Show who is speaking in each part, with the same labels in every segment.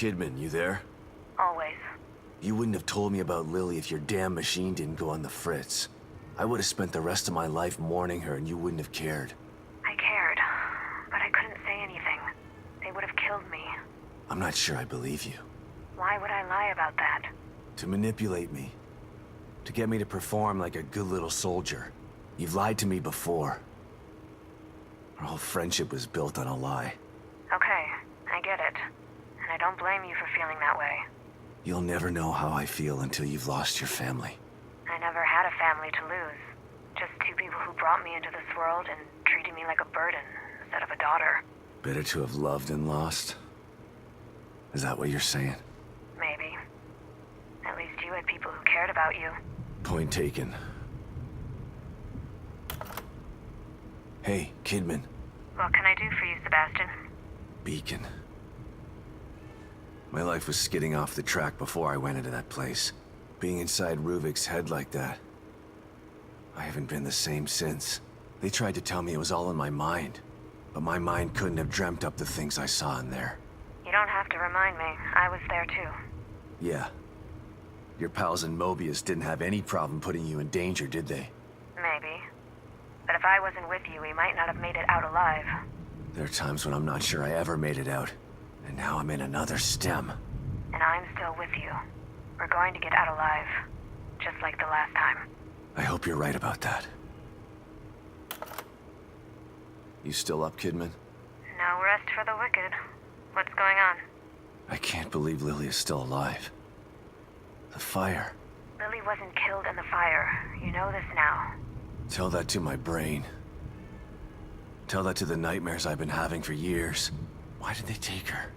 Speaker 1: Kidman, you there?
Speaker 2: Always.
Speaker 1: You wouldn't have told me about Lily if your damn machine didn't go on the fritz. I would have spent the rest of my life mourning her and you wouldn't have cared.
Speaker 2: I cared, but I couldn't say anything. They would have killed me.
Speaker 1: I'm not sure I believe you.
Speaker 2: Why would I lie about that?
Speaker 1: To manipulate me. To get me to perform like a good little soldier. You've lied to me before. Our whole friendship was built on a lie.
Speaker 2: Okay, I get it. And I don't blame you for feeling that way.
Speaker 1: You'll never know how I feel until you've lost your family.
Speaker 2: I never had a family to lose. Just two people who brought me into this world and treated me like a burden instead of a daughter.
Speaker 1: Better to have loved and lost? Is that what you're saying?
Speaker 2: Maybe. At least you had people who cared about you.
Speaker 1: Point taken. Hey, Kidman.
Speaker 2: What can I do for you, Sebastian?
Speaker 1: Beacon. My life was skidding off the track before I went into that place. Being inside Ruvik's head like that. I haven't been the same since. They tried to tell me it was all in my mind. But my mind couldn't have dreamt up the things I saw in there.
Speaker 2: You don't have to remind me. I was there too.
Speaker 1: Yeah. Your pals in Mobius didn't have any problem putting you in danger, did they?
Speaker 2: Maybe. But if I wasn't with you, we might not have made it out alive.
Speaker 1: There are times when I'm not sure I ever made it out. And now I'm in another stem.
Speaker 2: And I'm still with you. We're going to get out alive. Just like the last time.
Speaker 1: I hope you're right about that. You still up, Kidman?
Speaker 2: No rest for the wicked. What's going on?
Speaker 1: I can't believe Lily is still alive. The fire.
Speaker 2: Lily wasn't killed in the fire. You know this now.
Speaker 1: Tell that to my brain. Tell that to the nightmares I've been having for years. Why did they take her?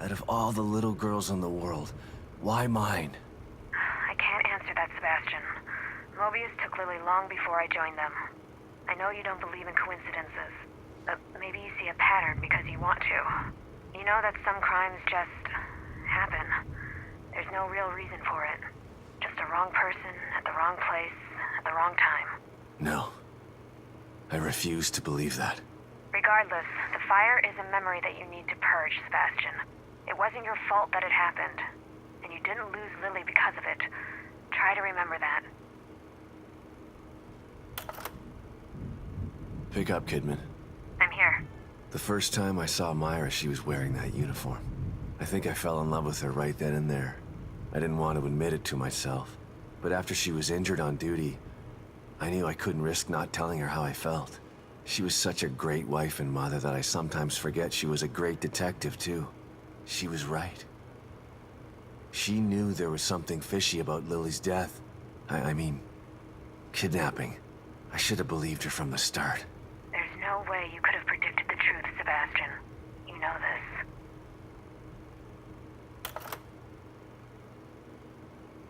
Speaker 1: Out of all the little girls in the world, why mine?
Speaker 2: I can't answer that, Sebastian. Mobius took Lily long before I joined them. I know you don't believe in coincidences, but maybe you see a pattern because you want to. You know that some crimes just happen. There's no real reason for it. Just a wrong person at the wrong place at the wrong time.
Speaker 1: No. I refuse to believe that.
Speaker 2: Regardless, the fire is a memory that you need to purge, Sebastian. It wasn't your fault that it happened, and you didn't lose Lily because of it. Try to remember that.
Speaker 1: Pick up, Kidman.
Speaker 2: I'm here.
Speaker 1: The first time I saw Myra, she was wearing that uniform. I think I fell in love with her right then and there. I didn't want to admit it to myself. But after she was injured on duty, I knew I couldn't risk not telling her how I felt. She was such a great wife and mother that I sometimes forget she was a great detective, too. She was right. She knew there was something fishy about Lily's death. I mean, kidnapping. I should have believed her from the start.
Speaker 2: There's no way you could have predicted the truth, Sebastian. You know this.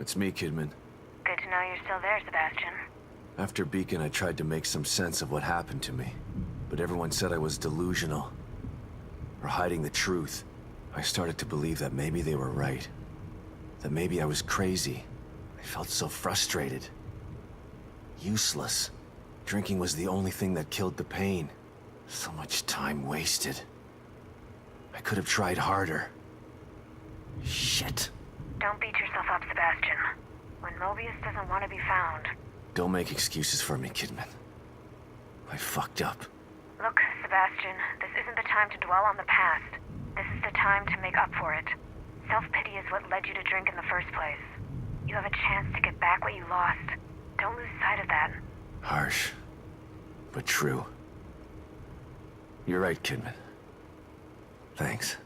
Speaker 1: It's me, Kidman.
Speaker 2: Good to know you're still there, Sebastian.
Speaker 1: After Beacon, I tried to make some sense of what happened to me. But everyone said I was delusional. Or hiding the truth. I started to believe that maybe they were right. That maybe I was crazy. I felt so frustrated. Useless. Drinking was the only thing that killed the pain. So much time wasted. I could have tried harder. Shit.
Speaker 2: Don't beat yourself up, Sebastian. When Mobius doesn't want to be found...
Speaker 1: Don't make excuses for me, Kidman. I fucked up.
Speaker 2: Look, Sebastian, this isn't the time to dwell on the past. This is the time to make up for it. Self-pity is what led you to drink in the first place. You have a chance to get back what you lost. Don't lose sight of that.
Speaker 1: Harsh, but true. You're right, Kidman. Thanks.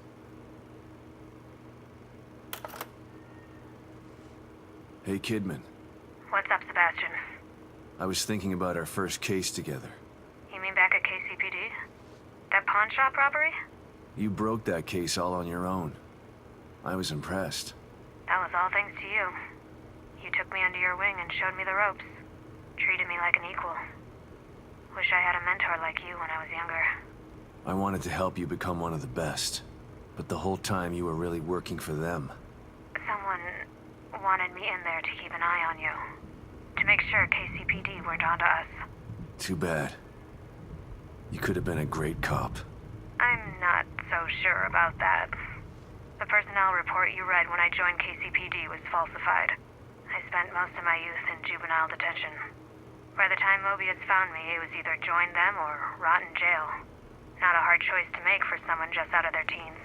Speaker 1: Hey, Kidman.
Speaker 2: What's up, Sebastian?
Speaker 1: I was thinking about our first case together.
Speaker 2: You mean back at KCPD? That pawn shop robbery?
Speaker 1: You broke that case all on your own. I was impressed.
Speaker 2: That was all thanks to you. You took me under your wing and showed me the ropes. Treated me like an equal. Wish I had a mentor like you when I was younger.
Speaker 1: I wanted to help you become one of the best. But the whole time you were really working for them.
Speaker 2: Someone wanted me in there to keep an eye on you. To make sure KCPD weren't onto us.
Speaker 1: Too bad. You could have been a great cop.
Speaker 2: I'm not so sure about that. personnel report you read when I joined KCPD was falsified. I spent most of my youth in juvenile detention. By the time Mobius found me, it was either join them or rot in jail. Not a hard choice to make for someone just out of their teens.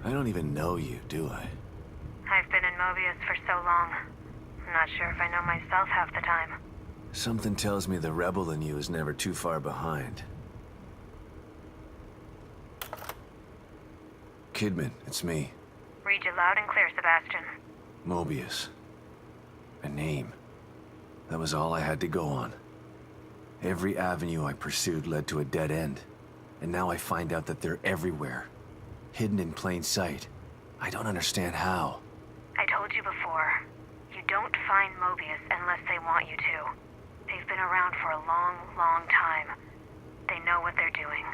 Speaker 1: I don't even know you, do I?
Speaker 2: I've been in Mobius for so long. I'm not sure if I know myself half the time.
Speaker 1: Something tells me the rebel in you is never too far behind. Kidman, it's me.
Speaker 2: Read you loud and clear, Sebastian.
Speaker 1: Mobius. A name. That was all I had to go on. Every avenue I pursued led to a dead end. And now I find out that they're everywhere. Hidden in plain sight. I don't understand how.
Speaker 2: I told you before. You don't find Mobius unless they want you to. They've been around for a long, long time. They know what they're doing.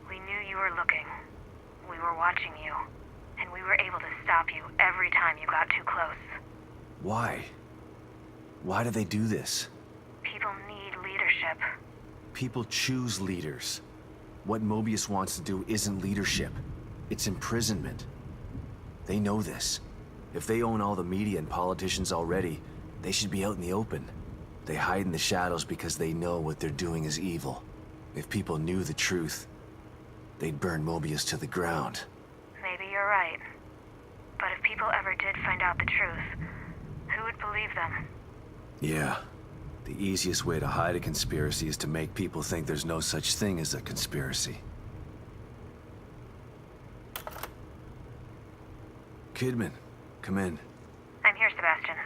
Speaker 2: We knew you were looking. We were watching you. And we were able to stop you every time you got too close.
Speaker 1: Why? Why do they do this?
Speaker 2: People need leadership.
Speaker 1: People choose leaders. What Mobius wants to do isn't leadership. It's imprisonment. They know this. If they own all the media and politicians already, they should be out in the open. They hide in the shadows because they know what they're doing is evil. If people knew the truth, they'd burn Mobius to the ground.
Speaker 2: Maybe you're right. But if people ever did find out the truth, who would believe them?
Speaker 1: Yeah. The easiest way to hide a conspiracy is to make people think there's no such thing as a conspiracy. Kidman, come in.
Speaker 2: I'm here, Sebastian.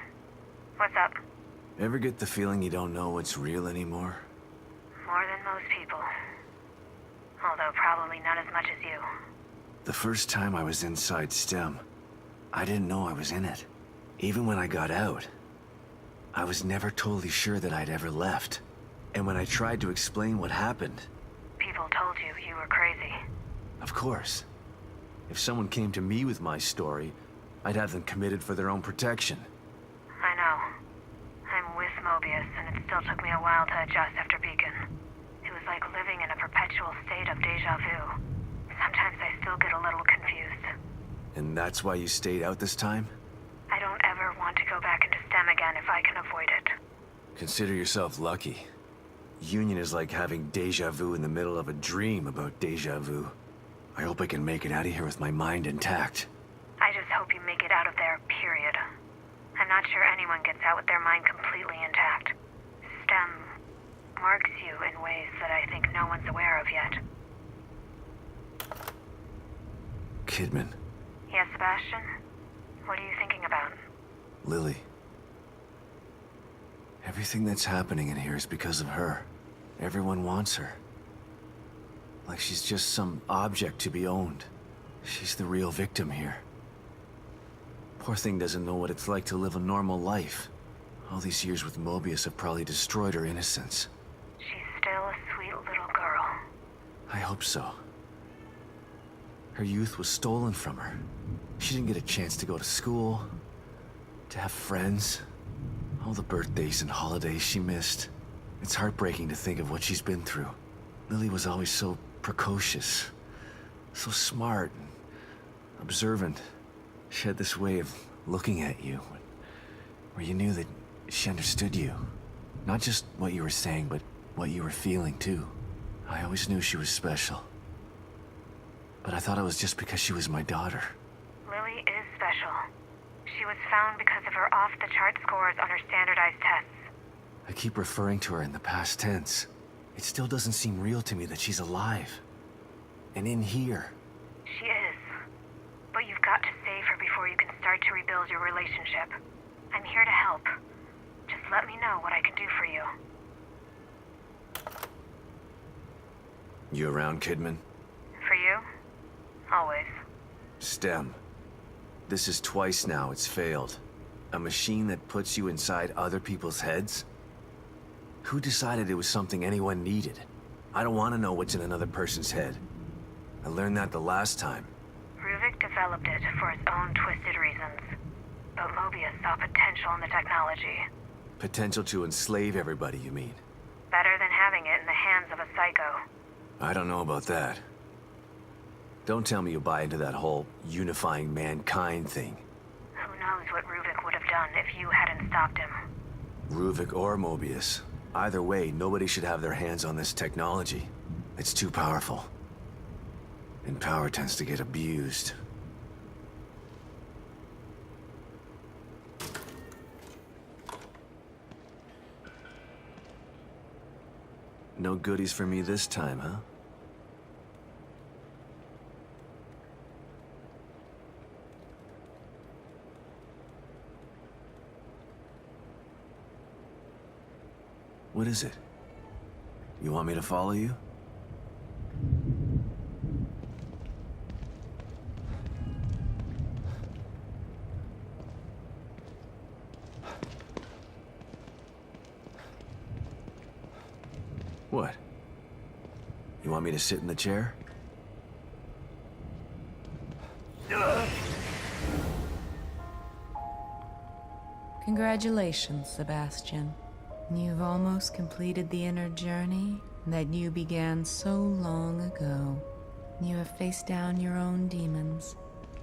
Speaker 2: What's up?
Speaker 1: Ever get the feeling you don't know what's real anymore?
Speaker 2: More than most people. Although probably not as much as you.
Speaker 1: The first time I was inside STEM, I didn't know I was in it. Even when I got out, I was never totally sure that I'd ever left. And when I tried to explain what happened...
Speaker 2: People told you you were crazy.
Speaker 1: Of course. If someone came to me with my story, I'd have them committed for their own protection.
Speaker 2: I know. I'm with Mobius, and it still took me a while to adjust after Beacon. It was like living in a perpetual state of deja vu. Sometimes I still get a little confused.
Speaker 1: And that's why you stayed out this time?
Speaker 2: I don't ever want to go back into STEM again if I can avoid it.
Speaker 1: Consider yourself lucky. Union is like having deja vu in the middle of a dream about deja vu. I hope I can make it out of here with my mind intact.
Speaker 2: I just hope you make it out of there, period. I'm not sure anyone gets out with their mind completely intact. STEM marks you in ways that I think no one's aware of yet.
Speaker 1: Kidman.
Speaker 2: Yes, Sebastian? What are you thinking about?
Speaker 1: Lily. Everything that's happening in here is because of her. Everyone wants her. Like she's just some object to be owned. She's the real victim here. Poor thing doesn't know what it's like to live a normal life. All these years with Mobius have probably destroyed her innocence.
Speaker 2: She's still a sweet little girl.
Speaker 1: I hope so. Her youth was stolen from her. She didn't get a chance to go to school, to have friends. All the birthdays and holidays she missed. It's heartbreaking to think of what she's been through. Lily was always so precocious, so smart and observant. She had this way of looking at you, where you knew that she understood you. Not just what you were saying, but what you were feeling too. I always knew she was special. But I thought it was just because she was my daughter.
Speaker 2: Lily is special. She was found because of her off-the-chart scores on her standardized tests.
Speaker 1: I keep referring to her in the past tense. It still doesn't seem real to me that she's alive. And in here.
Speaker 2: She is. But you've got to save her before you can start to rebuild your relationship. I'm here to help. Just let me know what I can do for you.
Speaker 1: You around, Kidman?
Speaker 2: For you? Always.
Speaker 1: STEM. This is twice now it's failed. A machine that puts you inside other people's heads? Who decided it was something anyone needed? I don't want to know what's in another person's head. I learned that the last time.
Speaker 2: Ruvik developed it for his own twisted reasons. But Mobius saw potential in the technology.
Speaker 1: Potential to enslave everybody, you mean?
Speaker 2: Better than having it in the hands of a psycho.
Speaker 1: I don't know about that. Don't tell me you buy into that whole unifying mankind thing.
Speaker 2: Who knows what Ruvik would have done if you hadn't stopped him.
Speaker 1: Ruvik or Mobius. Either way, nobody should have their hands on this technology. It's too powerful. And power tends to get abused. No goodies for me this time, huh? What is it? You want me to follow you? What? You want me to sit in the chair?
Speaker 3: Congratulations, Sebastian. You've almost completed the inner journey that you began so long ago. You have faced down your own demons.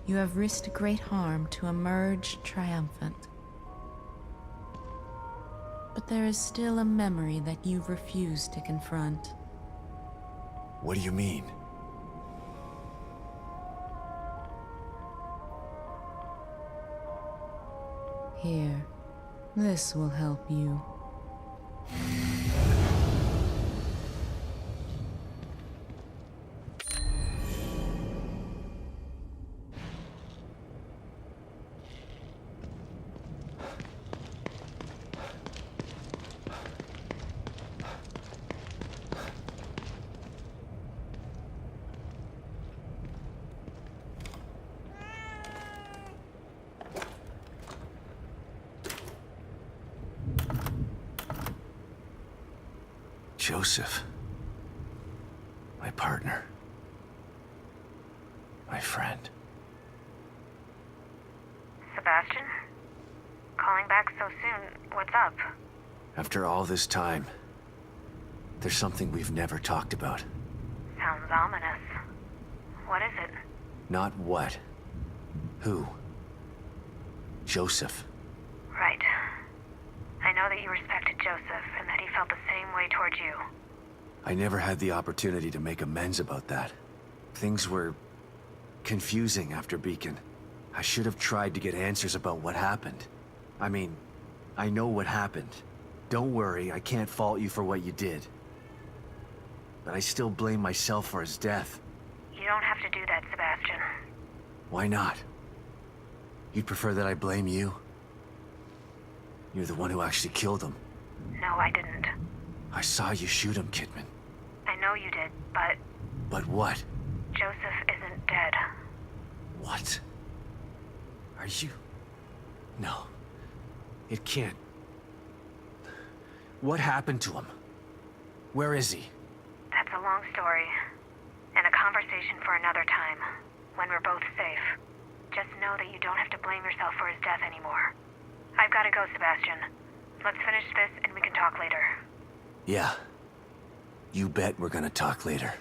Speaker 3: You have risked great harm to emerge triumphant. But there is still a memory that you refuse to confront.
Speaker 1: What do you mean?
Speaker 3: Here, this will help you.
Speaker 1: Joseph. My partner. My friend.
Speaker 2: Sebastian? Calling back so soon. What's up?
Speaker 1: After all this time, there's something we've never talked about.
Speaker 2: Sounds ominous. What is it?
Speaker 1: Not what. Who? Joseph.
Speaker 2: Right. I know that you respected Joseph and that he felt the same way towards you.
Speaker 1: I never had the opportunity to make amends about that. Things were confusing after Beacon. I should have tried to get answers about what happened. I mean, I know what happened. Don't worry, I can't fault you for what you did. But I still blame myself for his death.
Speaker 2: You don't have to do that, Sebastian.
Speaker 1: Why not? You'd prefer that I blame you? You're the one who actually killed him.
Speaker 2: No, I didn't.
Speaker 1: I saw you shoot him, Kidman.
Speaker 2: I know you did, but
Speaker 1: But what?
Speaker 2: Joseph isn't dead.
Speaker 1: What? Are you... No. It can't. What happened to him? Where is he?
Speaker 2: That's a long story, and a conversation for another time, when we're both safe. Just know that you don't have to blame yourself for his death anymore. I've got to go, Sebastian. Let's finish this and we can talk later.
Speaker 1: Yeah. You bet we're gonna talk later.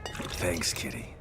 Speaker 1: Thanks, Kitty.